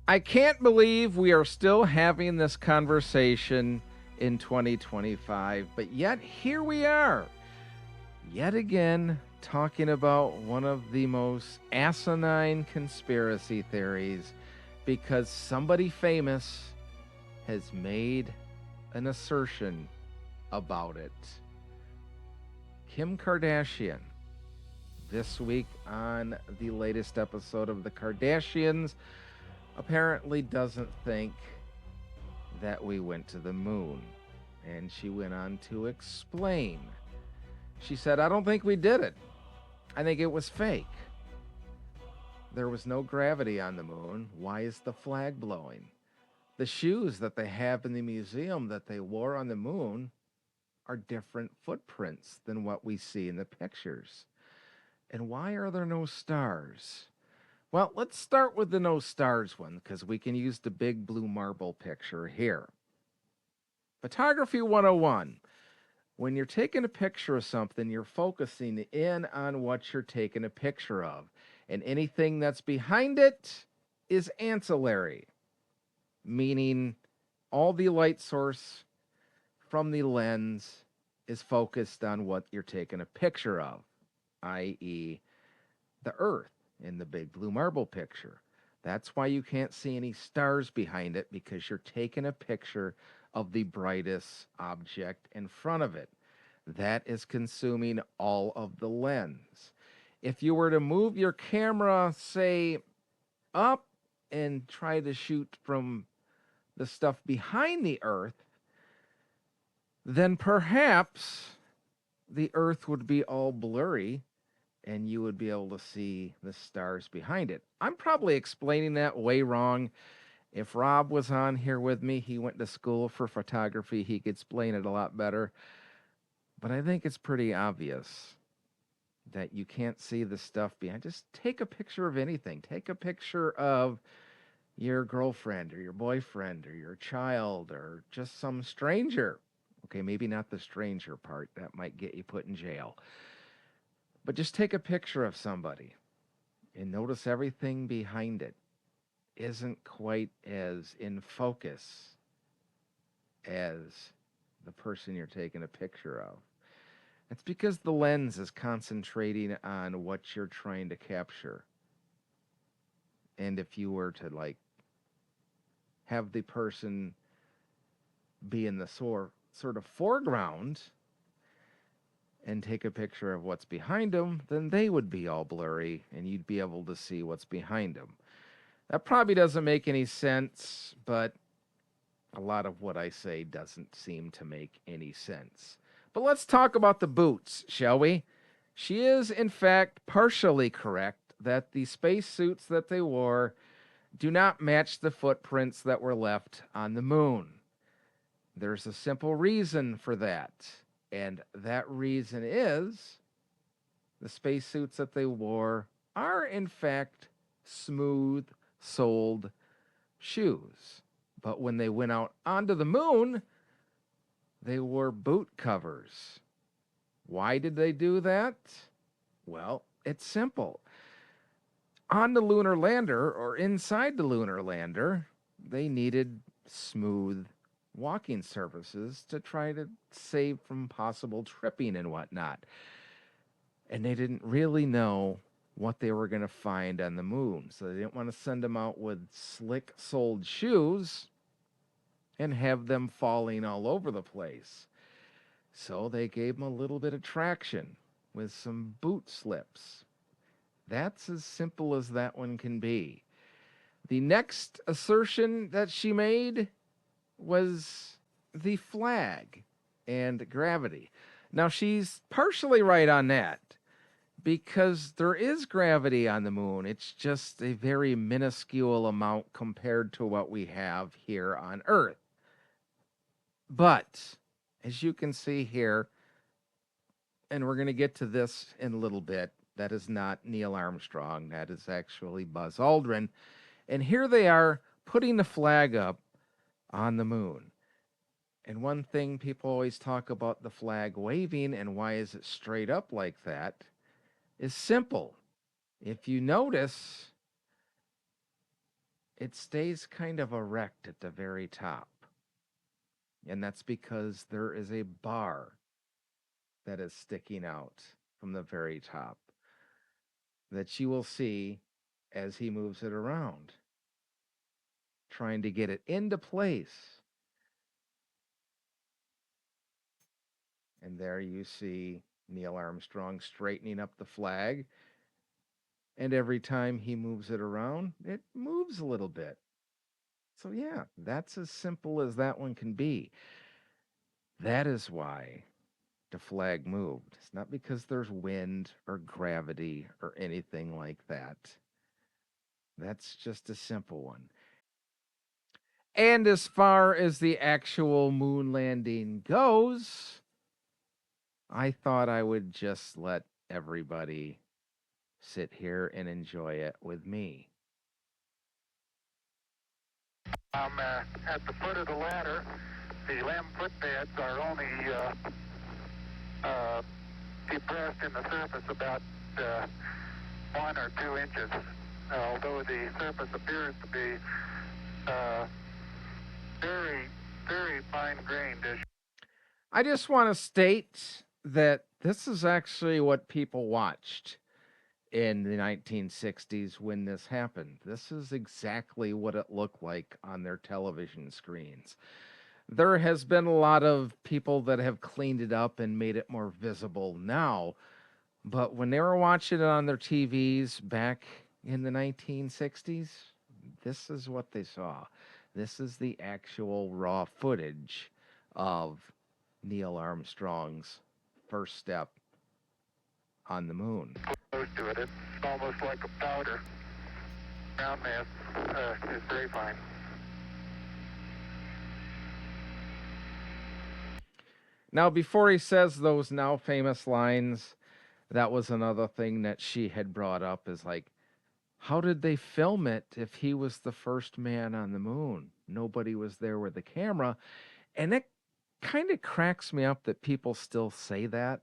I can't believe we are still having this conversation in 2025, but yet here we are, yet again, talking about one of the most asinine conspiracy theories because somebody famous has made an assertion about it. Kim Kardashian, this week on the latest episode of The Kardashians, apparently doesn't think that we went to the moon. And she went on to explain. She said, I don't think we did it. I think it was fake. There was no gravity on the moon. Why is the flag blowing? The shoes that they have in the museum that they wore on the moon are different footprints than what we see in the pictures. And why are there no stars? Well, let's start with the no stars one because we can use the big blue marble picture here. Photography 101. When you're taking a picture of something, you're focusing in on what you're taking a picture of, and anything that's behind it is ancillary, meaning all the light source from the lens is focused on what you're taking a picture of, i.e., the Earth in the big blue marble picture. That's why you can't see any stars behind it because you're taking a picture of the brightest object in front of it. That is consuming all of the lens. If you were to move your camera, say, up and try to shoot from the stuff behind the Earth, then perhaps the Earth would be all blurry and you would be able to see the stars behind it. I'm probably explaining that way wrong. If Rob was on here with me, he went to school for photography, he could explain it a lot better. But I think it's pretty obvious that you can't see the stuff behind. Just take a picture of anything. Take a picture of your girlfriend or your boyfriend or your child or just some stranger. Okay, maybe not the stranger part. That might get you put in jail. But just take a picture of somebody and notice everything behind it isn't quite as in focus as the person you're taking a picture of. It's because the lens is concentrating on what you're trying to capture. And if you were to have the person be in the sort of foreground and take a picture of what's behind them, then they would be all blurry and you'd be able to see what's behind them. That probably doesn't make any sense, but a lot of what I say doesn't seem to make any sense. But let's talk about the boots, shall we? She is, in fact, partially correct that the spacesuits that they wore do not match the footprints that were left on the moon. There's a simple reason for that, and that reason is the spacesuits that they wore are, in fact, smooth soled shoes. But when they went out onto the moon, they wore boot covers. Why did they do that? Well, it's simple. On the lunar lander or inside the lunar lander, they needed smooth walking surfaces to try to save from possible tripping and whatnot. And they didn't really know what they were going to find on the moon. So they didn't want to send them out with slick soled shoes and have them falling all over the place. So they gave them a little bit of traction with some boot slips. That's as simple as that one can be. The next assertion that she made was the flag and gravity. Now, she's partially right on that because there is gravity on the moon. It's just a very minuscule amount compared to what we have here on Earth. But as you can see here, and we're going to get to this in a little bit, that is not Neil Armstrong. That is actually Buzz Aldrin. And here they are putting the flag up on the moon. And one thing people always talk about the flag waving and why is it straight up like that is simple. If you notice, it stays kind of erect at the very top. And that's because there is a bar that is sticking out from the very top that you will see as he moves it around, trying to get it into place. And there you see Neil Armstrong straightening up the flag. And every time he moves it around, it moves a little bit. So, yeah, that's as simple as that one can be. That is why the flag moved. It's not because there's wind or gravity or anything like that. That's just a simple one. And as far as the actual moon landing goes, I thought I would just let everybody sit here and enjoy it with me. At the foot of the ladder. The LEM footbeds are only depressed in the surface about 1 or 2 inches, although the surface appears to be very, very fine-grained. I just want to state that this is actually what people watched in the 1960s when this happened. This is exactly what it looked like on their television screens. There has been a lot of people that have cleaned it up and made it more visible now, but when they were watching it on their TVs back in the 1960s, this is what they saw. This is the actual raw footage of Neil Armstrong's first step on the moon. Close to it, it's almost like a powder. Ground mass is very fine. Now, before he says those now famous lines, that was another thing that she had brought up is like, how did they film it if he was the first man on the moon? Nobody was there with the camera. And it kind of cracks me up that people still say that,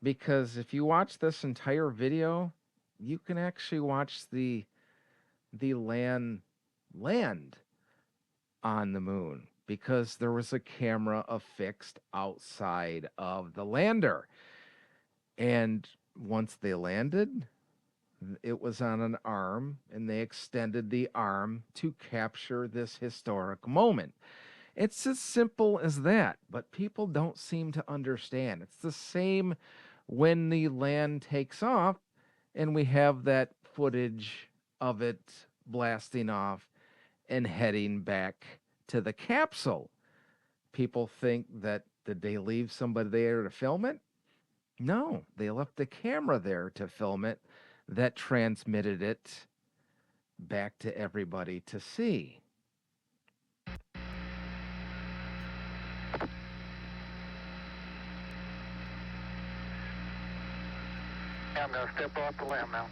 because if you watch this entire video, you can actually watch the land on the moon because there was a camera affixed outside of the lander. And once they landed, it was on an arm, and they extended the arm to capture this historic moment. It's as simple as that, but people don't seem to understand. It's the same when the land takes off and we have that footage of it blasting off and heading back to the capsule. People think that did they leave somebody there to film it? No, they left the camera there to film it that transmitted it back to everybody to see. I'm going to step off the LEM now.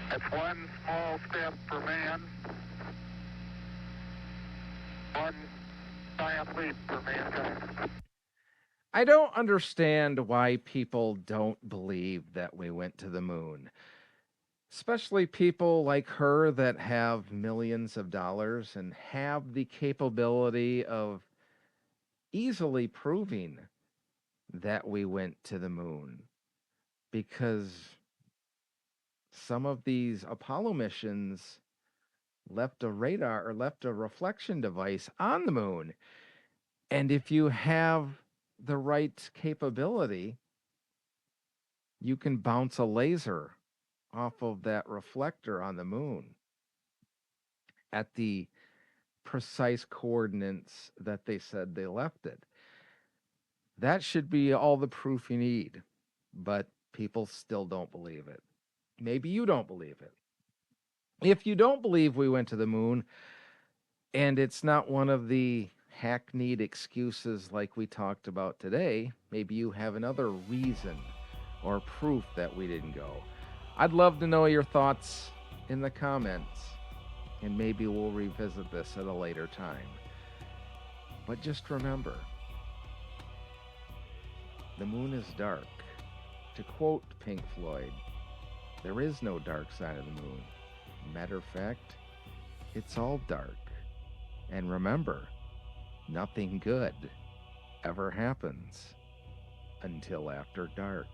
That's one small step for man, one giant leap for mankind. I don't understand why people don't believe that we went to the moon. Especially people like her that have millions of dollars and have the capability of easily proving that we went to the moon. Because some of these Apollo missions left a radar or left a reflection device on the moon. And if you have the right capability, you can bounce a laser off of that reflector on the moon at the precise coordinates that they said they left it. That should be all the proof you need, but people still don't believe it. Maybe you don't believe it. If you don't believe we went to the moon, and it's not one of the hackneyed excuses like we talked about today, maybe you have another reason or proof that we didn't go. I'd love to know your thoughts in the comments, and maybe we'll revisit this at a later time. But just remember, the moon is dark. To quote Pink Floyd, there is no dark side of the moon. Matter of fact, it's all dark. And remember, nothing good ever happens until after dark.